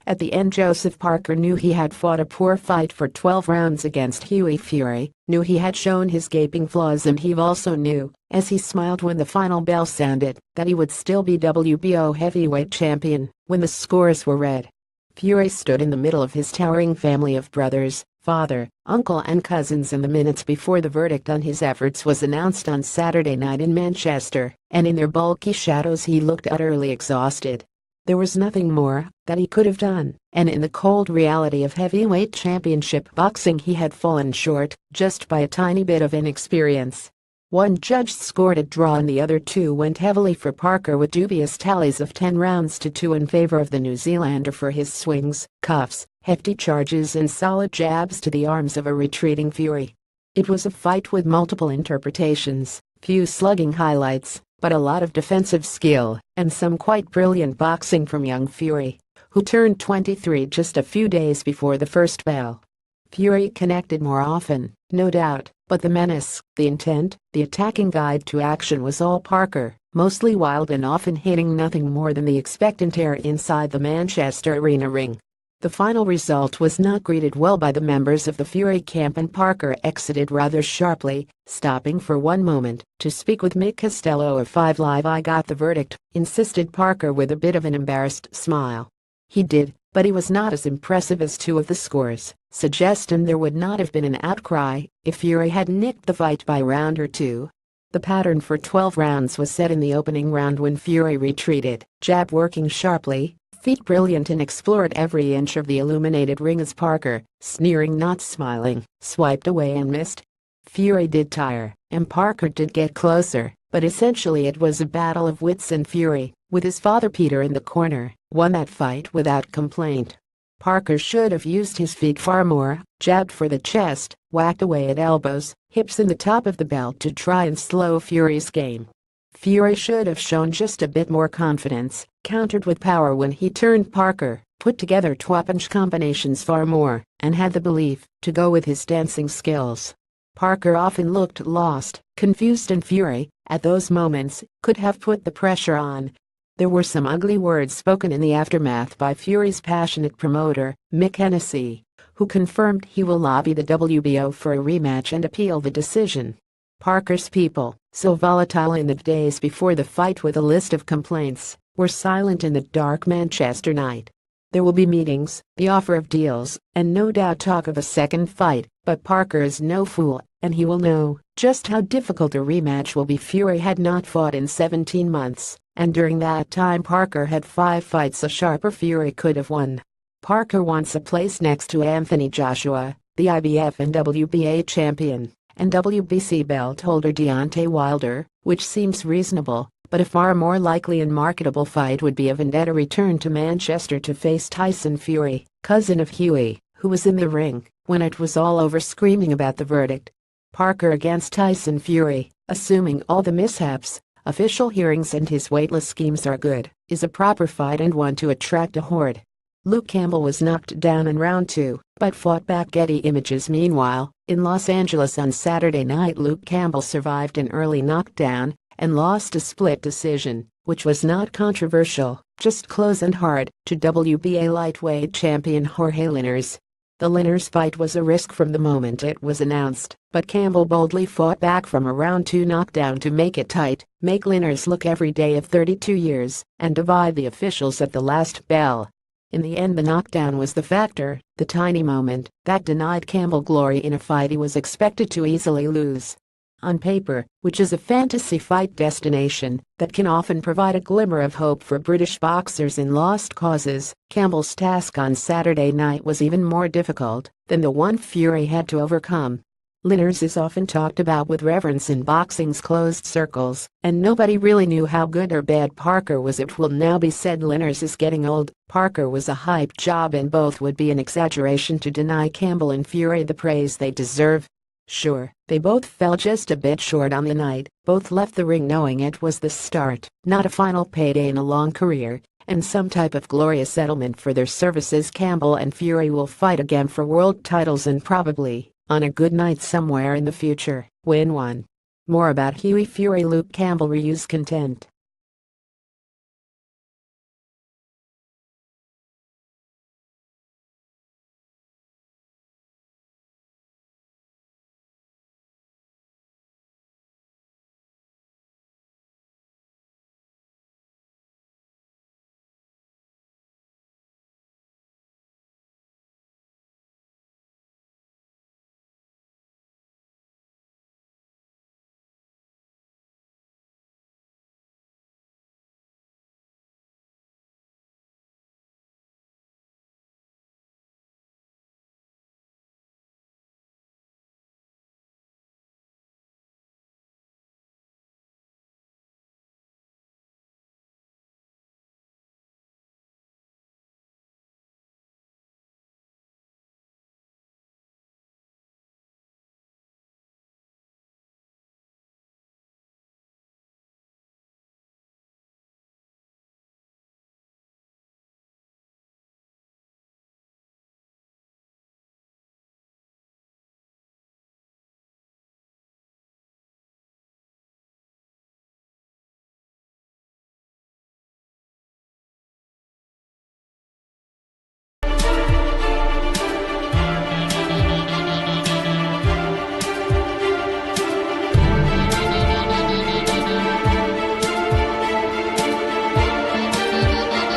At the end, Joseph Parker knew he had fought a poor fight for 12 rounds against Hughie Fury, knew he had shown his gaping flaws, and he also knew, as he smiled when the final bell sounded, that he would still be WBO heavyweight champion when the scores were read. Fury stood in the middle of his towering family of brothers, father, uncle and cousins in the minutes before the verdict on his efforts was announced on Saturday night in Manchester, and in their bulky shadows he looked utterly exhausted. There was nothing more that he could have done, and in the cold reality of heavyweight championship boxing he had fallen short, just by a tiny bit of inexperience. One judge scored a draw and the other two went heavily for Parker, with dubious tallies of 10 rounds to 2 in favor of the New Zealander for his swings, cuffs, hefty charges and solid jabs to the arms of a retreating Fury. It was a fight with multiple interpretations, few slugging highlights, but a lot of defensive skill and some quite brilliant boxing from young Fury, who turned 23 just a few days before the first bell. Fury connected more often, no doubt, but the menace, the intent, the attacking guide to action was all Parker, mostly wild and often hitting nothing more than the expectant air inside the Manchester Arena ring. The final result was not greeted well by the members of the Fury camp, and Parker exited rather sharply, stopping for one moment to speak with Mick Costello of 5 Live. "I got the verdict," insisted Parker with a bit of an embarrassed smile. He did, but he was not as impressive as 2 of the scores, suggesting there would not have been an outcry if Fury had nicked the fight by a round or 2. The pattern for 12 rounds was set in the opening round when Fury retreated, jab working sharply, feet brilliant, and explored every inch of the illuminated ring as Parker, sneering not smiling, swiped away and missed. Fury did tire, and Parker did get closer, but essentially it was a battle of wits, and Fury, with his father Peter in the corner, won that fight without complaint. Parker should have used his feet far more, jabbed for the chest, whacked away at elbows, hips and the top of the belt to try and slow Fury's game. Fury should have shown just a bit more confidence, countered with power when he turned Parker, put together two-punch combinations far more, and had the belief to go with his dancing skills. Parker often looked lost, confused, and Fury, at those moments, could have put the pressure on. There were some ugly words spoken in the aftermath by Fury's passionate promoter, Mick Hennessy, who confirmed he will lobby the WBO for a rematch and appeal the decision. Parker's people, so volatile in the days before the fight with a list of complaints, were silent in the dark Manchester night. There will be meetings, the offer of deals, and no doubt talk of a second fight, but Parker is no fool, and he will know just how difficult a rematch will be. Fury had not fought in 17 months, and during that time Parker had 5 fights a sharper Fury could have won. Parker wants a place next to Anthony Joshua, the IBF and WBA champion, and WBC belt holder Deontay Wilder, which seems reasonable, but a far more likely and marketable fight would be a vendetta return to Manchester to face Tyson Fury, cousin of Hughie, who was in the ring when it was all over, screaming about the verdict. Parker against Tyson Fury, assuming all the mishaps, official hearings and his weightless schemes are good, is a proper fight and one to attract a horde. Luke Campbell was knocked down in round 2, but fought back. Getty Images. Meanwhile, in Los Angeles on Saturday night, Luke Campbell survived an early knockdown and lost a split decision, which was not controversial, just close and hard, to WBA lightweight champion Jorge Linares. The Linares fight was a risk from the moment it was announced, but Campbell boldly fought back from a round 2 knockdown to make it tight, make Linares look every day of 32 years, and divide the officials at the last bell. In the end, the knockdown was the factor, the tiny moment that denied Campbell glory in a fight he was expected to easily lose. On paper, which is a fantasy fight destination that can often provide a glimmer of hope for British boxers in lost causes, Campbell's task on Saturday night was even more difficult than the one Fury had to overcome. Linares is often talked about with reverence in boxing's closed circles, and nobody really knew how good or bad Parker was. It will now be said Linares is getting old. Parker was a hype job, and both would be an exaggeration to deny Campbell and Fury the praise they deserve. Sure, they both fell just a bit short on the night, both left the ring knowing it was the start, not a final payday in a long career, and some type of glorious settlement for their services. Campbell and Fury will fight again for world titles and probably, on a good night somewhere in the future, win one. More about Hughie Fury. Luke Campbell reused content.